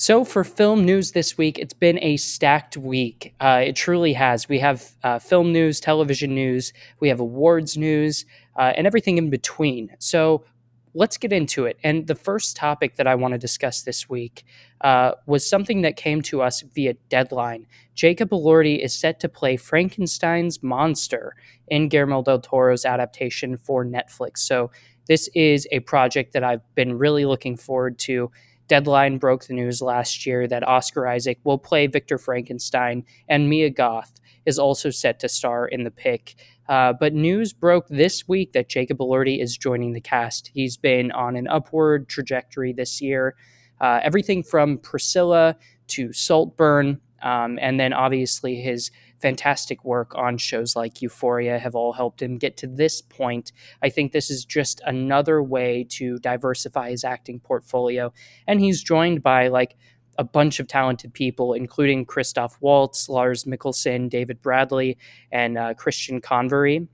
So, for film news this week, it's been a stacked week. It truly has. We have film news, television news, we have awards news, and everything in between. So, let's get into it. And the first topic that I want to discuss this week was something that came to us via Deadline. Jacob Elordi is set to play Frankenstein's monster in Guillermo del Toro's adaptation for Netflix. So, this is a project that I've been really looking forward to. Deadline broke the news last year that Oscar Isaac will play Victor Frankenstein, and Mia Goth is also set to star in the pick. But news broke this week that Jacob Elordi is joining the cast. He's been on an upward trajectory this year. Everything from Priscilla to Saltburn, and then obviously his fantastic work on shows like Euphoria have all helped him get to this point. I think this is just another way to diversify his acting portfolio. And he's joined by like a bunch of talented people, including Christoph Waltz, Lars Mikkelsen, David Bradley, and Christian Convery.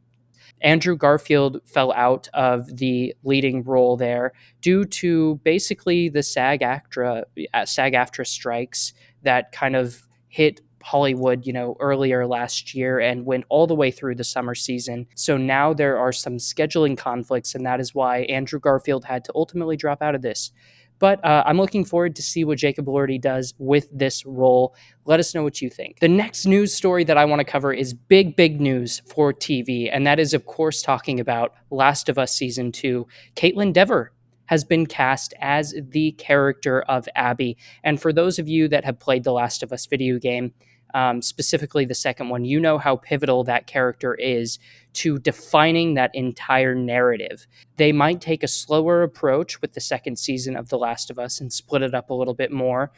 Andrew Garfield fell out of the leading role there due to basically the SAG-AFTRA strikes that kind of hit Hollywood, earlier last year and went all the way through the summer season. So now there are some scheduling conflicts, and that is why Andrew Garfield had to ultimately drop out of this. But I'm looking forward to see what Jacob Elordi does with this role. Let us know what you think. The next news story that I want to cover is big news for TV, and that is, of course, talking about Last of Us Season 2. Caitlin Dever has been cast as the character of Abby. And for those of you that have played the Last of Us video game, specifically the second one, you know how pivotal that character is to defining that entire narrative. They might take a slower approach with the second season of The Last of Us and split it up a little bit more,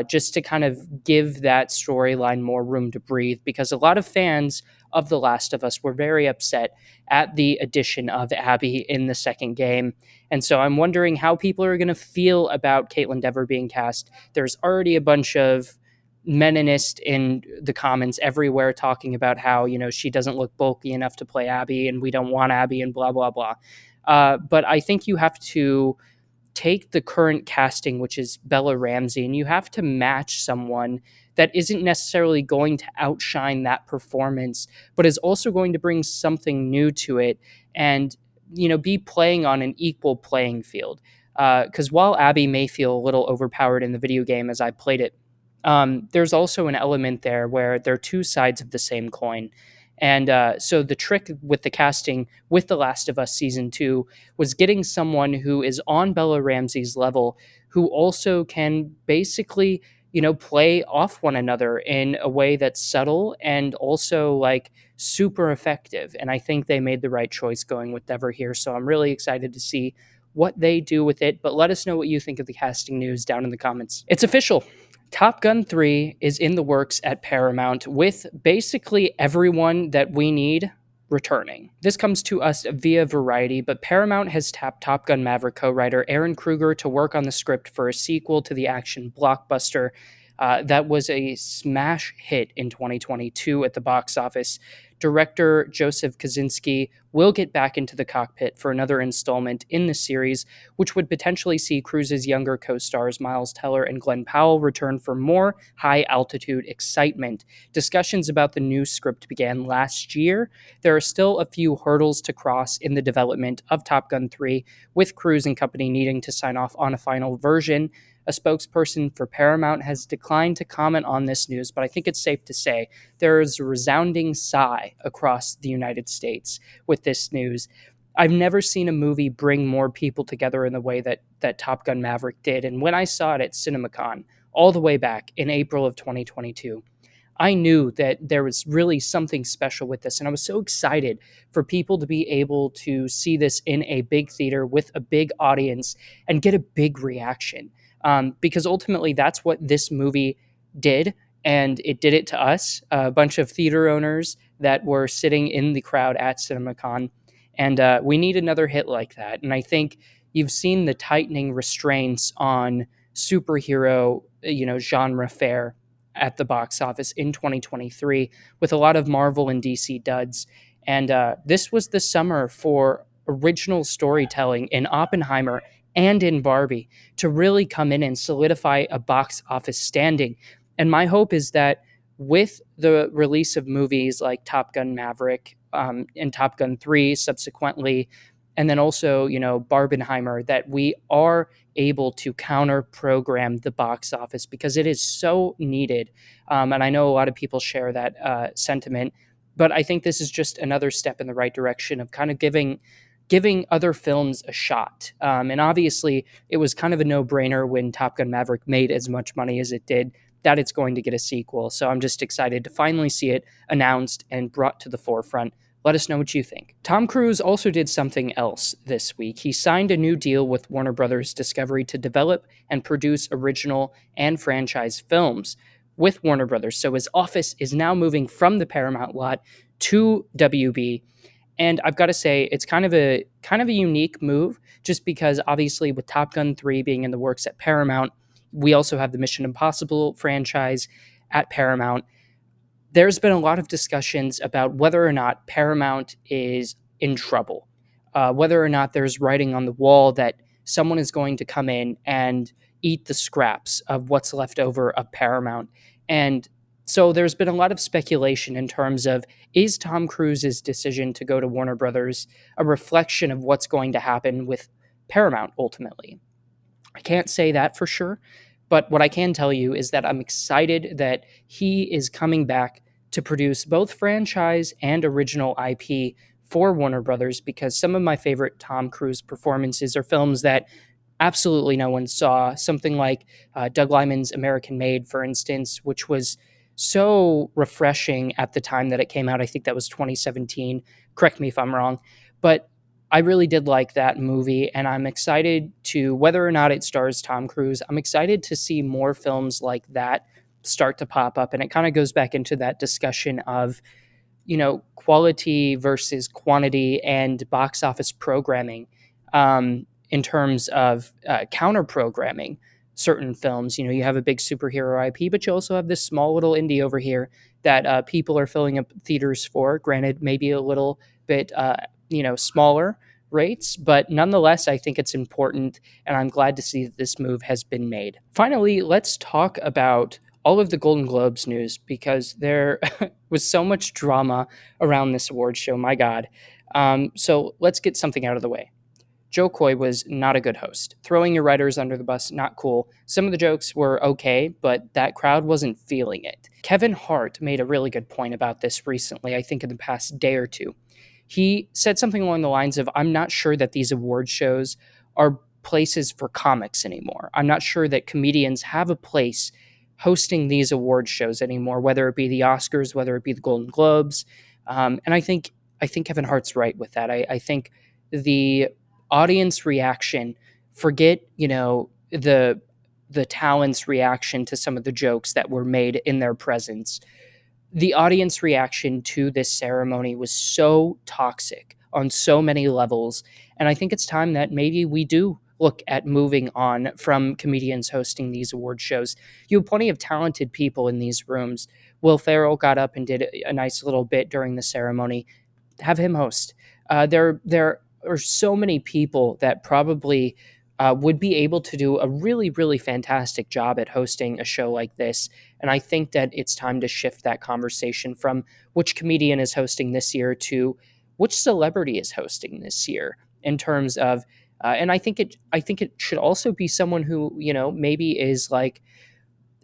just to kind of give that storyline more room to breathe, because a lot of fans of The Last of Us were very upset at the addition of Abby in the second game. And so I'm wondering how people are going to feel about Caitlin Dever being cast. There's already a bunch of Meninist in the comments everywhere talking about how, she doesn't look bulky enough to play Abby and we don't want Abby and blah, blah, blah. But I think you have to take the current casting, which is Bella Ramsey, and you have to match someone that isn't necessarily going to outshine that performance, but is also going to bring something new to it and, be playing on an equal playing field. Because while Abby may feel a little overpowered in the video game as I played it, there's also an element there where they're two sides of the same coin. And so the trick with the casting with The Last of Us Season 2 was getting someone who is on Bella Ramsey's level, who also can basically, play off one another in a way that's subtle and also like super effective. And I think they made the right choice going with Dever here. So I'm really excited to see what they do with it. But let us know what you think of the casting news down in the comments. It's official. Top Gun 3 is in the works at Paramount with basically everyone that we need returning. This comes to us via Variety, but Paramount has tapped Top Gun Maverick co-writer Aaron Kruger to work on the script for a sequel to the action blockbuster that was a smash hit in 2022 at the box office. Director Joseph Kosinski will get back into the cockpit for another installment in the series, which would potentially see Cruise's younger co-stars Miles Teller and Glenn Powell return for more high-altitude excitement. Discussions about the new script began last year. There are still a few hurdles to cross in the development of Top Gun 3, with Cruise and company needing to sign off on a final version. A spokesperson for Paramount has declined to comment on this news, but I think it's safe to say there is a resounding sigh across the United States with this news. I've never seen a movie bring more people together in the way that Top Gun Maverick did. And when I saw it at CinemaCon all the way back in April of 2022, I knew that there was really something special with this. And I was so excited for people to be able to see this in a big theater with a big audience and get a big reaction. Because ultimately that's what this movie did, and it did it to us, a bunch of theater owners that were sitting in the crowd at CinemaCon, and we need another hit like that. And I think you've seen the tightening restraints on superhero, genre fare at the box office in 2023 with a lot of Marvel and DC duds. And this was the summer for original storytelling in Oppenheimer and in Barbie to really come in and solidify a box office standing. And my hope is that with the release of movies like Top Gun Maverick, and Top Gun 3 subsequently, and then also, Barbenheimer, that we are able to counter program the box office because it is so needed. And I know a lot of people share that sentiment, but I think this is just another step in the right direction of kind of giving other films a shot. And obviously, it was kind of a no brainer when Top Gun Maverick made as much money as it did that it's going to get a sequel. So I'm just excited to finally see it announced and brought to the forefront. Let us know what you think. Tom Cruise also did something else this week. He signed a new deal with Warner Brothers Discovery to develop and produce original and franchise films with Warner Brothers. So his office is now moving from the Paramount lot to WB, and I've got to say, it's kind of a unique move, just because obviously with Top Gun 3 being in the works at Paramount, we also have the Mission Impossible franchise at Paramount. There's been a lot of discussions about whether or not Paramount is in trouble, whether or not there's writing on the wall that someone is going to come in and eat the scraps of what's left over of Paramount. And so there's been a lot of speculation in terms of, is Tom Cruise's decision to go to Warner Brothers a reflection of what's going to happen with Paramount ultimately? I can't say that for sure, but what I can tell you is that I'm excited that he is coming back to produce both franchise and original IP for Warner Brothers, because some of my favorite Tom Cruise performances are films that absolutely no one saw. Something like Doug Liman's American Made, for instance, which was so refreshing at the time that it came out. I think that was 2017. Correct me if I'm wrong. But I really did like that movie, and I'm excited to, whether or not it stars Tom Cruise, I'm excited to see more films like that start to pop up. And it kind of goes back into that discussion of, quality versus quantity and box office programming, in terms of counter programming certain films. You have a big superhero IP, but you also have this small little indie over here that people are filling up theaters for. Granted, maybe a little bit, smaller rates, but nonetheless, I think it's important, and I'm glad to see that this move has been made. Finally, let's talk about all of the Golden Globes news, because there was so much drama around this award show. My God. So let's get something out of the way. Joe Coy was not a good host. Throwing your writers under the bus, not cool. Some of the jokes were okay, but that crowd wasn't feeling it. Kevin Hart made a really good point about this recently, I think in the past day or two. He said something along the lines of, I'm not sure that these award shows are places for comics anymore. I'm not sure that comedians have a place hosting these award shows anymore, whether it be the Oscars, whether it be the Golden Globes. And I think Kevin Hart's right with that. I think the audience reaction, forget, the talent's reaction to some of the jokes that were made in their presence. The audience reaction to this ceremony was so toxic on so many levels. And I think it's time that maybe we do look at moving on from comedians hosting these award shows. You have plenty of talented people in these rooms. Will Ferrell got up and did a nice little bit during the ceremony. Have him host. There are so many people that probably would be able to do a really, really fantastic job at hosting a show like this. And I think that it's time to shift that conversation from which comedian is hosting this year to which celebrity is hosting this year, in terms of, and I think it should also be someone who, maybe is like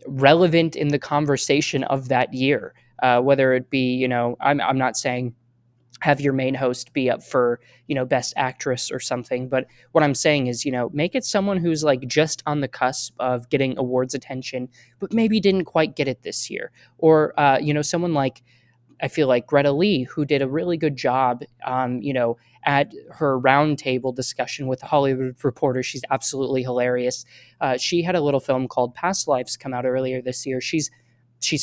relevant in the conversation of that year. Whether it be, I'm not saying have your main host be up for, best actress or something, but what I'm saying is, make it someone who's like just on the cusp of getting awards attention, but maybe didn't quite get it this year. Or someone like, I feel like Greta Lee, who did a really good job, at her roundtable discussion with the Hollywood Reporter. She's absolutely hilarious. She had a little film called Past Lives come out earlier this year. She's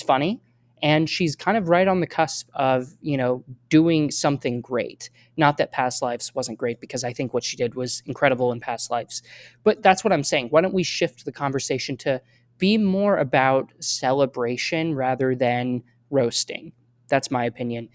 funny, and she's kind of right on the cusp of, doing something great. Not that Past Lives wasn't great, because I think what she did was incredible in Past Lives. But that's what I'm saying. Why don't we shift the conversation to be more about celebration rather than roasting? That's my opinion.